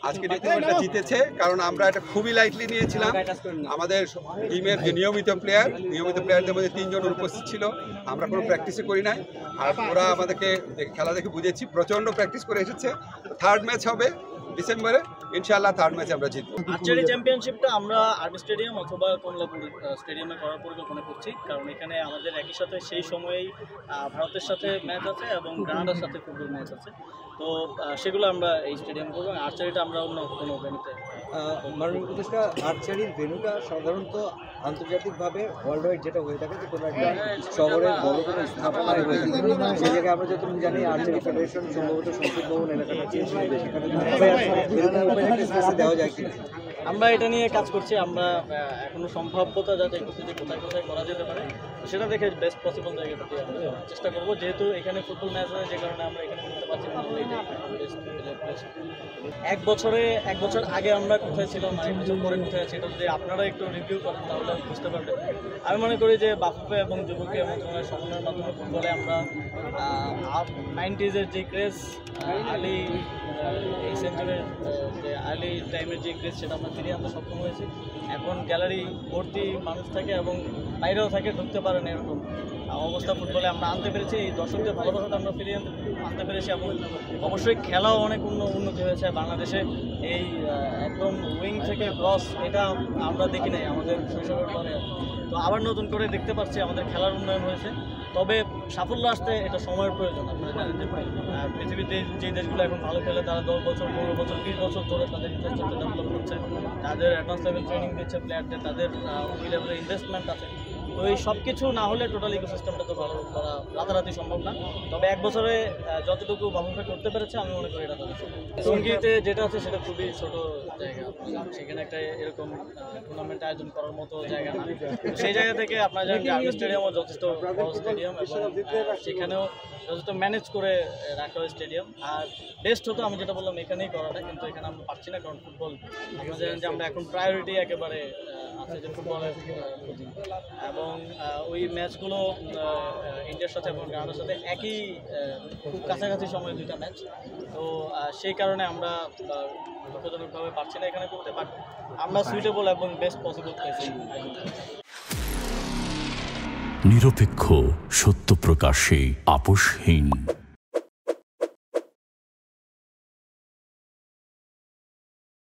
আজকে এই টুর্নামেন্টটা জিতেছে, কারণ আমরা এটা খুবই লাইটলি নিয়েছিলাম। আমাদের টিমের যে নিয়মিত প্লেয়ারদের মধ্যে 3 জন উপস্থিত ছিল। আমরা কোনো প্র্যাকটিসে করি নাই, আর ওরা আমাদেরকে খেলা দেখে বুঝেছি প্রচণ্ড প্র্যাকটিস করে এসেছে। থার্ড ম্যাচ হবে ডিসেম্বরে, ইনশাআল্লাহ থার্ড ম্যাচে আমরা জিতবো। আর্চারি চ্যাম্পিয়নশিপটা আমরা আর্মি স্টেডিয়াম অথবা কমলাপুর স্টেডিয়ামে করার পরিকল্পনা করছি, কারণ এখানে আমাদের একই সাথে সেই সময়েই ভারতের সাথে ম্যাচ আছে এবং কানাডার সাথে ফুটবল ম্যাচ আছে। তো সেগুলো আমরা এই স্টেডিয়াম করবো। আর্চারিটা আমরা অন্য কোনো ভেন্যুতে। মাননীয় উপদেষ্টা, আর্চারির ভেন্যুটা সাধারণত আন্তর্জাতিকভাবে ওয়ার্ল্ড ওয়াইড যেটা হয়ে থাকে যে কোনো একটা শহরের বড় কোনো স্থাপনায় হয়ে থাকে, সেই জায়গায় আমরা যতটুকু জানি আর্চারি ফেডারেশন সম্ভবত সংসদ ভবন এলাকাটা চেয়েছিল, সেখানে দেওয়া যায় কিনা আমরা এটা নিয়ে কাজ করছি। আমরা এখনো সম্ভাব্যতা যাচাই করছি যে কোথায় কোথায় করা যেতে পারে, সেটা দেখে বেস্ট পসিবল জায়গাটাতে আমরা চেষ্টা করবো। যেহেতু এখানে ফুটবল ম্যাচ হয়, যে কারণে আমরা এখানে করতে পারছি না। এক বছর আগে আমরা কোথায় ছিলাম, 1 বছর পরে কোথায় আছি, এটা যদি আপনারা একটু রিভিউ করেন তাহলে বুঝতে পারবেন। আমি মনে করি যে বাফুফে এবং যুবকীয় মন্ত্রণালয়ের সমন্বয়ের মাধ্যমে ফুটবলে আমরা 90s যে ক্রেজ, আর্লি এই সেঞ্চুরির যে আর্লি টাইমের যে ক্রেজ, সেটা আমরা ফিরিয়ে আনতে সক্ষম হয়েছি। এখন গ্যালারি ভর্তি মানুষ থাকে এবং বাইরেও থাকে, ঢুকতে পারেন এরকম অবস্থা ফুটবলে আমরা আনতে পেরেছি। এই দর্শকদের ভালোবাসাটা আমরা ফিরিয়ে আনতে পেরেছি এবং অবশ্যই খেলাও অনেক উন্নতি হয়েছে বাংলাদেশে। এই একদম উইং থেকে ক্রস, এটা আমরা দেখি নাই আমাদের শৈশবের পরে। তো আবার নতুন করে দেখতে পাচ্ছি আমাদের খেলার উন্নয়ন হয়েছে। তবে সাফল্য আসতে এটা সময়ের প্রয়োজন। আপনারা জানেন যে পৃথিবীতে যে দেশগুলো এখন ভালো খেলে তারা 10 বছর, 15 বছর, 20 বছর ধরে তাদের ইনফ্রাস্ট্রাকচার ডেভেলপ করছে, তাদের অ্যাডভান্স লেভেল ট্রেনিং দিচ্ছে প্লেয়ারদের, তাদের ওই লেভেলের ইনভেস্টমেন্ট আছে। তো এই সব কিছু না হলে টোটাল ইকোসিস্টেমটা তো ভালো করা রাতারাতি সম্ভব না। তবে 1 বছরে যতটুকু বাফুফে করতে পেরেছে আমি মনে করি এটা তাদের সঙ্গীতে যেটা আছে সেটা খুবই ছোট জায়গা, সেখানে একটা এরকম টুর্নামেন্ট আয়োজন করার মতো জায়গা না। সেই জায়গা থেকে আপনারা জানেন যে আর্মি স্টেডিয়ামও যথেষ্ট বড় স্টেডিয়াম এবং সেখানেও যথেষ্ট ম্যানেজ করে রাখা হয় স্টেডিয়াম। আর বেস্ট হতো আমি যেটা বললাম এখানেই করাটা, কিন্তু এখানে আমরা পারছি না, কারণ ফুটবল আপনারা জানেন যে আমরা এখন প্রায়োরিটি একেবারে আছে যে ফুটবলের প্রতি। এবং ওই ম্যাচগুলো ইন্ডিয়ার সাথে এবং কানাডার সাথে একই খুব কাছাকাছি সময়ে 2টা ম্যাচ। তো সেই কারণে আমরা দুঃখজনকভাবে পারছি না এখানে করতে, বাট আমরা সুইটেবল এবং বেস্ট পসিবল প্লেসে। নিরপেক্ষ, সত্য প্রকাশে আপোষহীন।